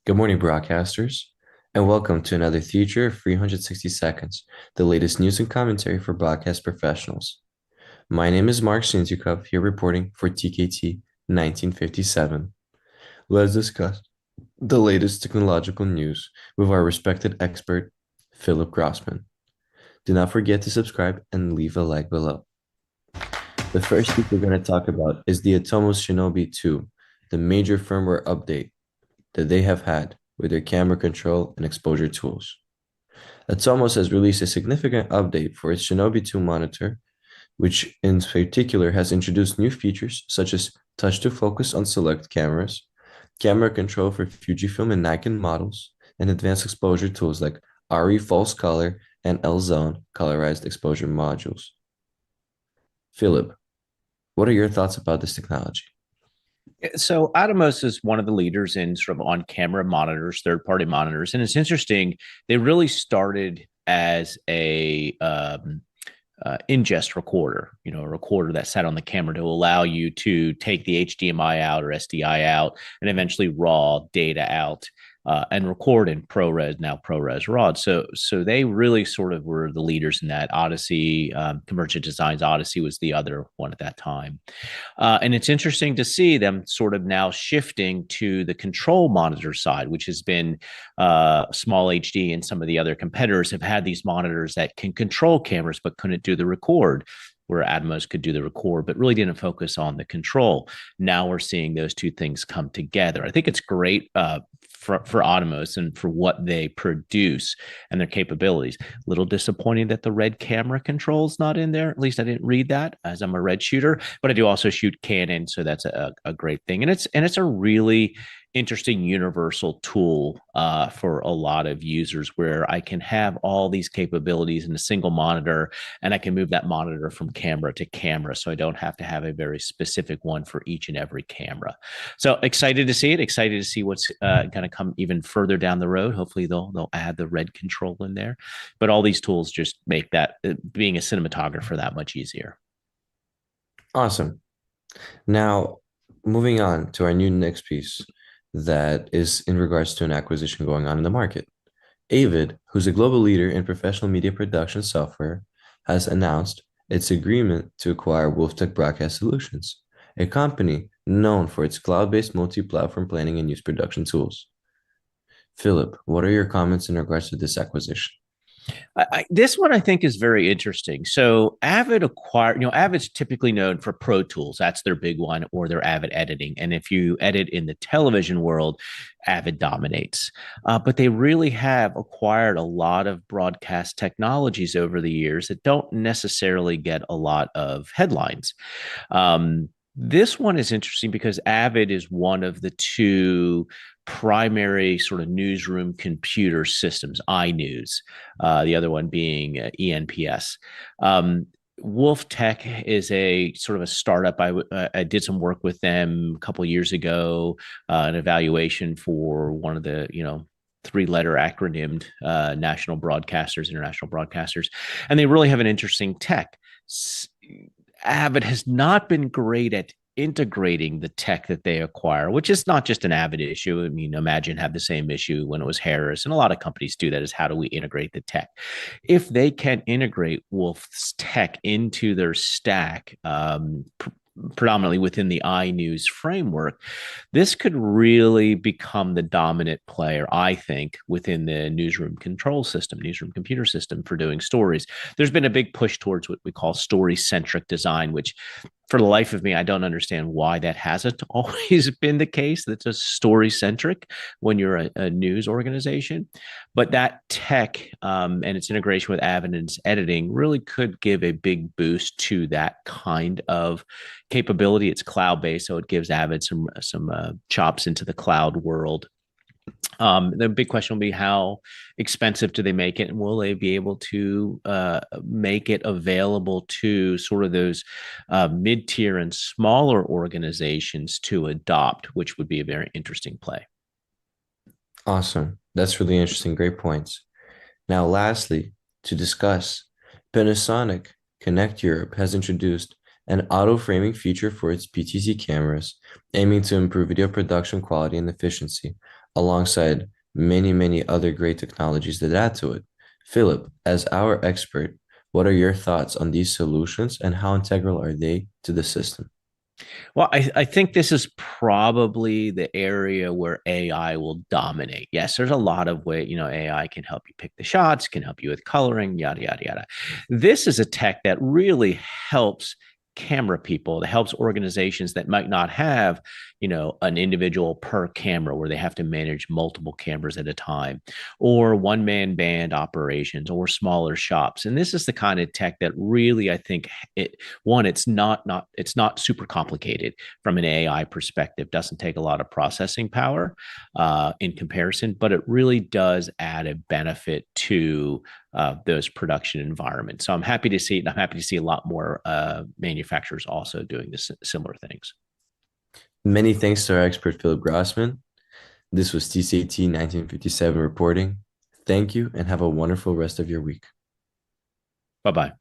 Good morning, broadcasters, and welcome to another Future of 360 Seconds, the latest news and commentary for broadcast professionals. My name is Mark Sinzukov, here reporting for TKT 1957. Let's discuss the latest technological news with our respected expert, Philip Grossman. Do not forget to subscribe and leave a like below. The first thing we're going to talk about is the Atomos Shinobi 2, the major firmware update that they have had with their camera control and exposure tools. Atomos has released a significant update for its Shinobi 2 monitor, which in particular has introduced new features such as touch to focus on select cameras, camera control for Fujifilm and Nikon models, and advanced exposure tools like RE false color and L-zone colorized exposure modules. Philip, what are your thoughts about this technology? So Atomos is one of the leaders in sort of on-camera monitors, third-party monitors, and it's interesting. They really started as a ingest recorder, a recorder that sat on the camera to allow you to take the HDMI out or SDI out, and eventually raw data out. And record in ProRes, now ProRes RAW. So they really sort of were the leaders in that. Odyssey, Convergent Designs Odyssey was the other one at that time. And it's interesting to see them sort of now shifting to the control monitor side, which has been small HD, and some of the other competitors have had these monitors that can control cameras but couldn't do the record, where Atomos could do the record, but really didn't focus on the control. Now we're seeing those two things come together. I think it's great for Atomos and for what they produce and their capabilities. A little disappointing that the red camera control is not in there. At least I didn't read that, as I'm a red shooter, but I do also shoot Canon, so that's a great thing. And it's a really interesting universal tool for a lot of users, where I can have all these capabilities in a single monitor, and I can move that monitor from camera to camera, so I don't have to have a very specific one for each and every camera. So excited to see it. Excited to see what's going to come even further down the road. Hopefully they'll add the red control in there, but all these tools just make that being a cinematographer that much easier. Awesome. Now, moving on to our new next piece that is in regards to an acquisition going on in the market. Avid, who's a global leader in professional media production software, has announced its agreement to acquire Wolftech Broadcast Solutions, a company known for its cloud-based multi-platform planning and news production tools. Philip, what are your comments in regards to this acquisition? This one I think is very interesting. So Avid acquired, Avid's typically known for Pro Tools. That's their big one, or their Avid editing. And if you edit in the television world, Avid dominates. But they really have acquired a lot of broadcast technologies over the years that don't necessarily get a lot of headlines. This one is interesting because Avid is one of the two primary sort of newsroom computer systems, iNews, the other one being ENPS. Wolf Tech is a sort of a startup. I did some work with them a couple of years ago, an evaluation for one of the, three-letter acronymed national broadcasters, international broadcasters, and they really have an interesting tech. Avid has not been great at integrating the tech that they acquire, which is not just an Avid issue. I mean, Imagine had the same issue when it was Harris, and a lot of companies do that, is how do we integrate the tech? If they can integrate Wolf's tech into their stack, predominantly within the iNews framework, this could really become the dominant player, I think, within the newsroom control system, newsroom computer system for doing stories. There's been a big push towards what we call story-centric design, which for the life of me, I don't understand why that hasn't always been the case. That's a story-centric when you're a news organization. But that tech and its integration with Avid and its editing really could give a big boost to that kind of capability. It's cloud-based, so it gives Avid some chops into the cloud world. The big question will be, how expensive do they make it, and will they be able to make it available to sort of those mid-tier and smaller organizations to adopt, which would be a very interesting play. Awesome. That's really interesting. Great points. Now, lastly, to discuss, Panasonic Connect Europe has introduced an auto framing feature for its PTZ cameras, aiming to improve video production quality and efficiency, alongside many other great technologies that add to it. Philip, as our expert, what are your thoughts on these solutions and how integral are they to the system? Well, I think this is probably the area where AI will dominate. Yes, there's a lot of way, AI can help you pick the shots, can help you with coloring, yada, yada, yada. This is a tech that really helps camera people, that helps organizations that might not have, an individual per camera where they have to manage multiple cameras at a time, or one-man band operations, or smaller shops. And this is the kind of tech that really, I think, it's not super complicated from an AI perspective. Doesn't take a lot of processing power in comparison, but it really does add a benefit to those production environments. So I'm happy to see it, and I'm happy to see a lot more manufacturers also doing this similar things. Many thanks to our expert, Philip Grossman. This was TCAT 1957 reporting. Thank you and have a wonderful rest of your week. Bye bye.